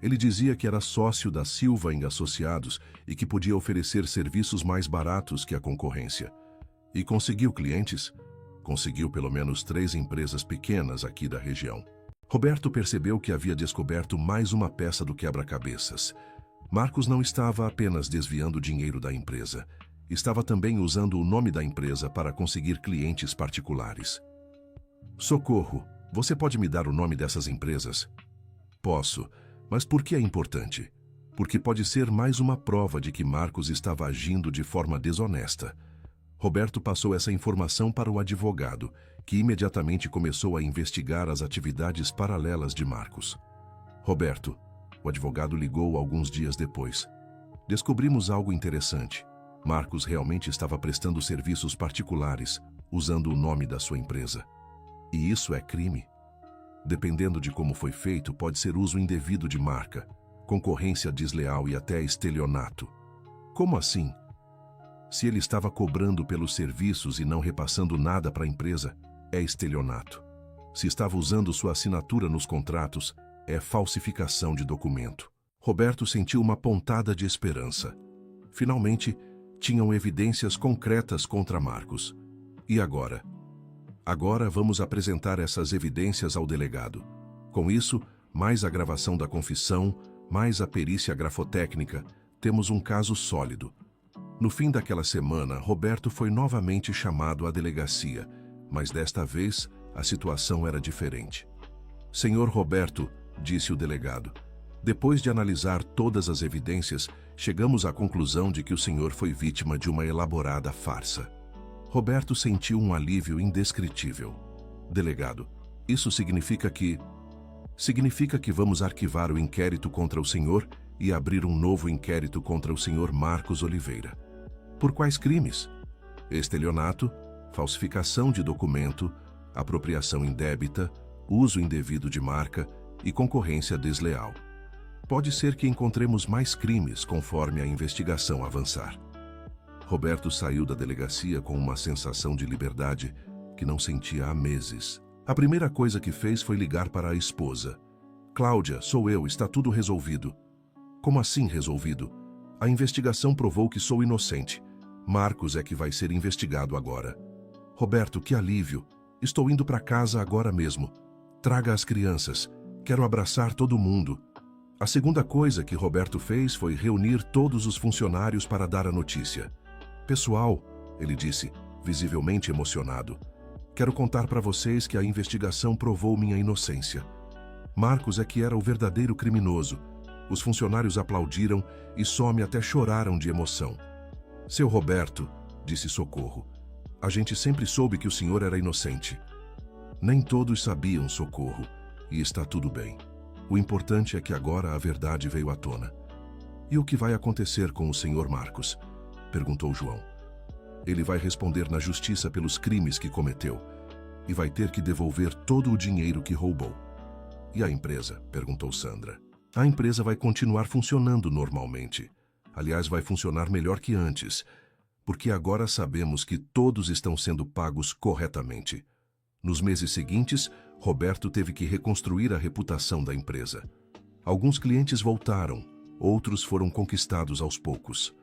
Ele dizia que era sócio da Silva & Associados e que podia oferecer serviços mais baratos que a concorrência. E conseguiu clientes? Conseguiu pelo menos 3 empresas pequenas aqui da região. Roberto percebeu que havia descoberto mais uma peça do quebra-cabeças. Marcos não estava apenas desviando dinheiro da empresa. Estava também usando o nome da empresa para conseguir clientes particulares. Socorro, você pode me dar o nome dessas empresas? Posso, mas por que é importante? Porque pode ser mais uma prova de que Marcos estava agindo de forma desonesta. Roberto passou essa informação para o advogado, que imediatamente começou a investigar as atividades paralelas de Marcos. Roberto, o advogado ligou alguns dias depois. Descobrimos algo interessante. Marcos realmente estava prestando serviços particulares, usando o nome da sua empresa. E isso é crime? Dependendo de como foi feito, pode ser uso indevido de marca, concorrência desleal e até estelionato. Como assim? Se ele estava cobrando pelos serviços e não repassando nada para a empresa, é estelionato. Se estava usando sua assinatura nos contratos, é falsificação de documento. Roberto sentiu uma pontada de esperança. Finalmente, tinham evidências concretas contra Marcos. E agora? Agora vamos apresentar essas evidências ao delegado. Com isso, mais a gravação da confissão, mais a perícia grafotécnica, temos um caso sólido. No fim daquela semana, Roberto foi novamente chamado à delegacia, mas desta vez a situação era diferente. Senhor Roberto, disse o delegado, depois de analisar todas as evidências, chegamos à conclusão de que o senhor foi vítima de uma elaborada farsa. Roberto sentiu um alívio indescritível. Delegado, isso significa que... Significa que vamos arquivar o inquérito contra o senhor e abrir um novo inquérito contra o senhor Marcos Oliveira. Por quais crimes? Estelionato, falsificação de documento, apropriação indébita, uso indevido de marca e concorrência desleal. Pode ser que encontremos mais crimes conforme a investigação avançar. Roberto saiu da delegacia com uma sensação de liberdade que não sentia há meses. A primeira coisa que fez foi ligar para a esposa. Cláudia, sou eu, está tudo resolvido. Como assim resolvido? A investigação provou que sou inocente. Marcos é que vai ser investigado agora. Roberto, que alívio. Estou indo para casa agora mesmo. Traga as crianças. Quero abraçar todo mundo. A segunda coisa que Roberto fez foi reunir todos os funcionários para dar a notícia. Pessoal, ele disse, visivelmente emocionado, quero contar para vocês que a investigação provou minha inocência. Marcos é que era o verdadeiro criminoso. Os funcionários aplaudiram e some até choraram de emoção. Seu Roberto, disse Socorro, a gente sempre soube que o senhor era inocente. Nem todos sabiam, Socorro, e está tudo bem. O importante é que agora a verdade veio à tona. E o que vai acontecer com o senhor Marcos? Perguntou João. Ele vai responder na justiça pelos crimes que cometeu e vai ter que devolver todo o dinheiro que roubou. E a empresa? Perguntou Sandra. A empresa vai continuar funcionando normalmente. Aliás, vai funcionar melhor que antes, porque agora sabemos que todos estão sendo pagos corretamente. Nos meses seguintes, Roberto teve que reconstruir a reputação da empresa. Alguns clientes voltaram, outros foram conquistados aos poucos.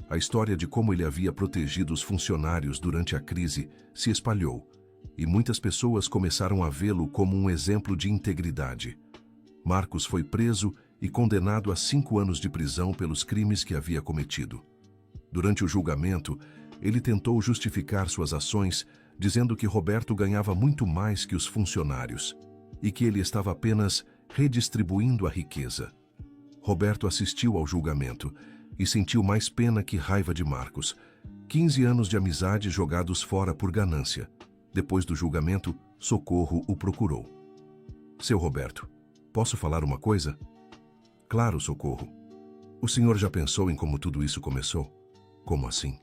A história de como ele havia protegido os funcionários durante a crise se espalhou, e muitas pessoas começaram a vê-lo como um exemplo de integridade. Marcos foi preso e condenado a 5 anos de prisão pelos crimes que havia cometido. Durante o julgamento, ele tentou justificar suas ações, dizendo que Roberto ganhava muito mais que os funcionários e que ele estava apenas redistribuindo a riqueza. Roberto assistiu ao julgamento e sentiu mais pena que raiva de Marcos. 15 anos de amizade jogados fora por ganância. Depois do julgamento, Socorro o procurou. Seu Roberto, posso falar uma coisa? Claro, Socorro. O senhor já pensou em como tudo isso começou? Como assim?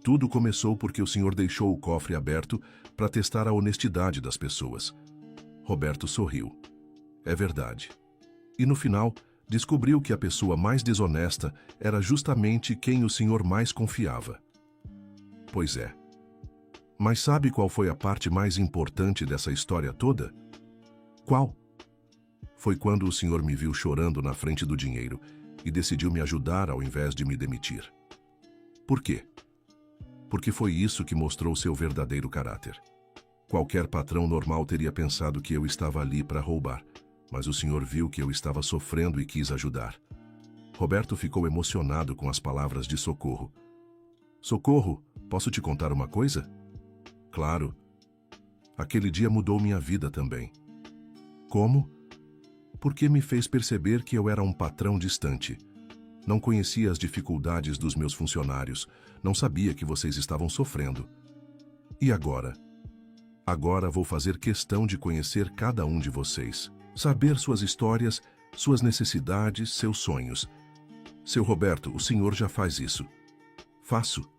Tudo começou porque o senhor deixou o cofre aberto para testar a honestidade das pessoas. Roberto sorriu. É verdade. E no final, descobriu que a pessoa mais desonesta era justamente quem o senhor mais confiava. Pois é. Mas sabe qual foi a parte mais importante dessa história toda? Qual? Foi quando o senhor me viu chorando na frente do dinheiro e decidiu me ajudar ao invés de me demitir. Por quê? Porque foi isso que mostrou seu verdadeiro caráter. Qualquer patrão normal teria pensado que eu estava ali para roubar, mas o senhor viu que eu estava sofrendo e quis ajudar. Roberto ficou emocionado com as palavras de Socorro. Socorro, posso te contar uma coisa? Claro. Aquele dia mudou minha vida também. Como? Porque me fez perceber que eu era um patrão distante. Não conhecia as dificuldades dos meus funcionários. Não sabia que vocês estavam sofrendo. E agora? Agora vou fazer questão de conhecer cada um de vocês. Saber suas histórias, suas necessidades, seus sonhos. Seu Roberto, o senhor já faz isso. Faço.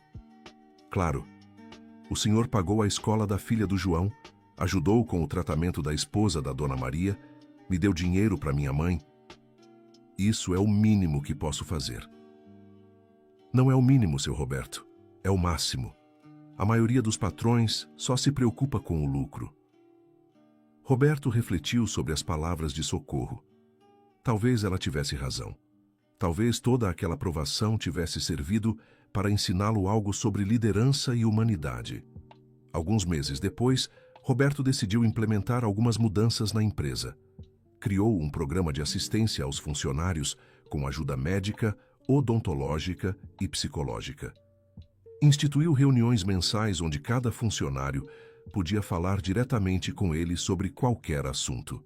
Claro. O senhor pagou a escola da filha do João, ajudou com o tratamento da esposa da Dona Maria, me deu dinheiro para minha mãe. Isso é o mínimo que posso fazer. Não é o mínimo, seu Roberto. É o máximo. A maioria dos patrões só se preocupa com o lucro. Roberto refletiu sobre as palavras de Socorro. Talvez ela tivesse razão. Talvez toda aquela provação tivesse servido para ensiná-lo algo sobre liderança e humanidade. Alguns meses depois, Roberto decidiu implementar algumas mudanças na empresa. Criou um programa de assistência aos funcionários com ajuda médica, odontológica e psicológica. Instituiu reuniões mensais onde cada funcionário podia falar diretamente com ele sobre qualquer assunto.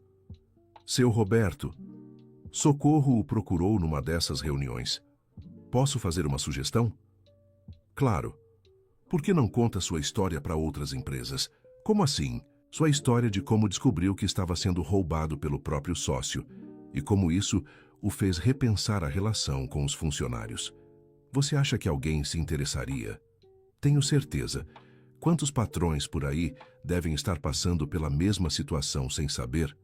Seu Roberto, Socorro o procurou numa dessas reuniões. Posso fazer uma sugestão? Claro. Por que não conta sua história para outras empresas? Como assim? Sua história de como descobriu que estava sendo roubado pelo próprio sócio e como isso o fez repensar a relação com os funcionários. Você acha que alguém se interessaria? Tenho certeza. Quantos patrões por aí devem estar passando pela mesma situação sem saber?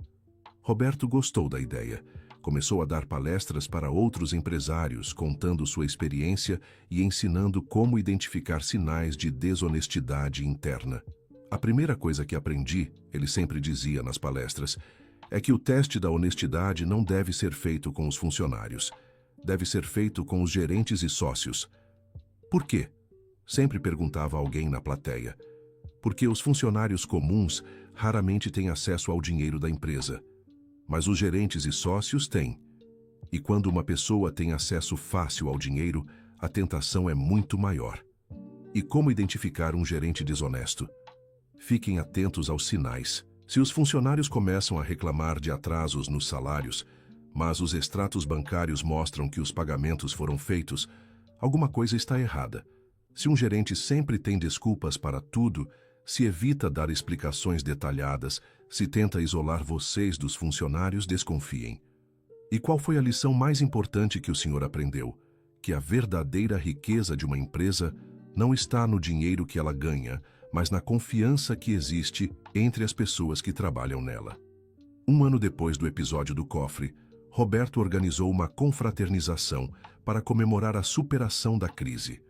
Roberto gostou da ideia. Começou a dar palestras para outros empresários, contando sua experiência e ensinando como identificar sinais de desonestidade interna. A primeira coisa que aprendi, ele sempre dizia nas palestras, é que o teste da honestidade não deve ser feito com os funcionários. Deve ser feito com os gerentes e sócios. Por quê? Sempre perguntava alguém na plateia. Porque os funcionários comuns raramente têm acesso ao dinheiro da empresa. Mas os gerentes e sócios têm. E quando uma pessoa tem acesso fácil ao dinheiro, a tentação é muito maior. E como identificar um gerente desonesto? Fiquem atentos aos sinais. Se os funcionários começam a reclamar de atrasos nos salários, mas os extratos bancários mostram que os pagamentos foram feitos, alguma coisa está errada. Se um gerente sempre tem desculpas para tudo, se evita dar explicações detalhadas, se tenta isolar vocês dos funcionários, desconfiem. E qual foi a lição mais importante que o senhor aprendeu? Que a verdadeira riqueza de uma empresa não está no dinheiro que ela ganha, mas na confiança que existe entre as pessoas que trabalham nela. Um ano depois do episódio do cofre, Roberto organizou uma confraternização para comemorar a superação da crise.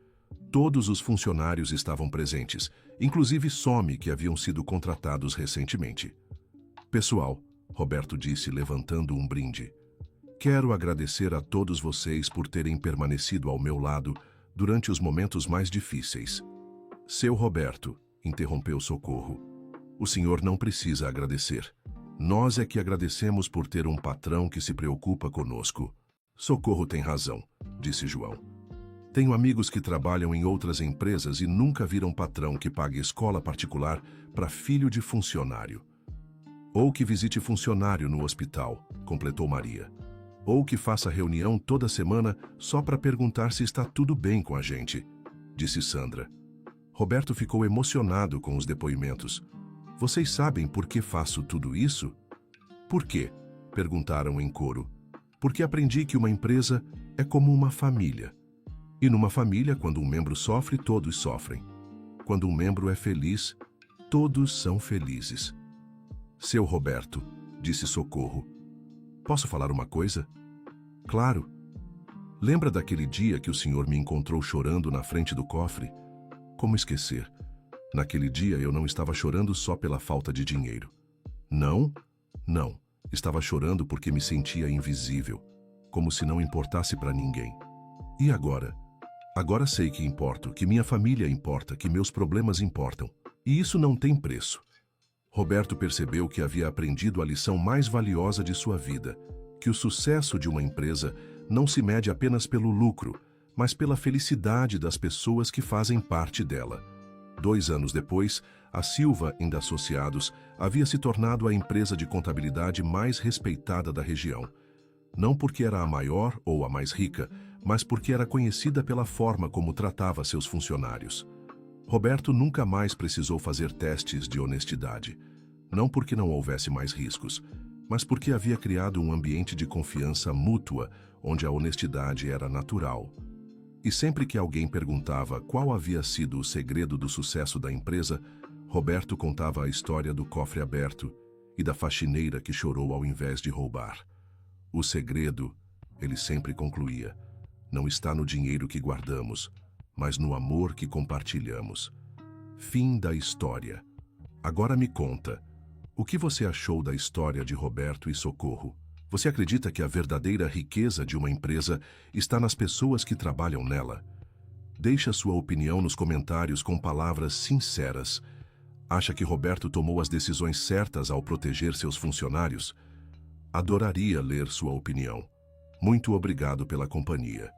Todos os funcionários estavam presentes, inclusive Some, que haviam sido contratados recentemente. Pessoal, Roberto disse, levantando um brinde. Quero agradecer a todos vocês por terem permanecido ao meu lado durante os momentos mais difíceis. Seu Roberto, interrompeu Socorro. O senhor não precisa agradecer. Nós é que agradecemos por ter um patrão que se preocupa conosco. Socorro tem razão, disse João. Tenho amigos que trabalham em outras empresas e nunca viram patrão que pague escola particular para filho de funcionário. Ou que visite funcionário no hospital, completou Maria. Ou que faça reunião toda semana só para perguntar se está tudo bem com a gente, disse Sandra. Roberto ficou emocionado com os depoimentos. Vocês sabem por que faço tudo isso? Por quê? Perguntaram em coro. Porque aprendi que uma empresa é como uma família. E numa família, quando um membro sofre, todos sofrem. Quando um membro é feliz, todos são felizes. Seu Roberto, disse Socorro. Posso falar uma coisa? Claro. Lembra daquele dia que o senhor me encontrou chorando na frente do cofre? Como esquecer? Naquele dia eu não estava chorando só pela falta de dinheiro. Não, não. Estava chorando porque me sentia invisível, como se não importasse para ninguém. E agora? Agora sei que importo, que minha família importa, que meus problemas importam. E isso não tem preço. Roberto percebeu que havia aprendido a lição mais valiosa de sua vida, que o sucesso de uma empresa não se mede apenas pelo lucro, mas pela felicidade das pessoas que fazem parte dela. 2 anos depois, a Silva & Associados havia se tornado a empresa de contabilidade mais respeitada da região. Não porque era a maior ou a mais rica, mas porque era conhecida pela forma como tratava seus funcionários. Roberto nunca mais precisou fazer testes de honestidade, não porque não houvesse mais riscos, mas porque havia criado um ambiente de confiança mútua onde a honestidade era natural. E sempre que alguém perguntava qual havia sido o segredo do sucesso da empresa, Roberto contava a história do cofre aberto e da faxineira que chorou ao invés de roubar. O segredo, ele sempre concluía, não está no dinheiro que guardamos, mas no amor que compartilhamos. Fim da história. Agora me conta, o que você achou da história de Roberto e Socorro? Você acredita que a verdadeira riqueza de uma empresa está nas pessoas que trabalham nela? Deixe a sua opinião nos comentários com palavras sinceras. Acha que Roberto tomou as decisões certas ao proteger seus funcionários? Adoraria ler sua opinião. Muito obrigado pela companhia.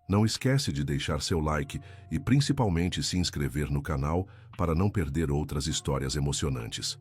Não esquece de deixar seu like e principalmente se inscrever no canal para não perder outras histórias emocionantes.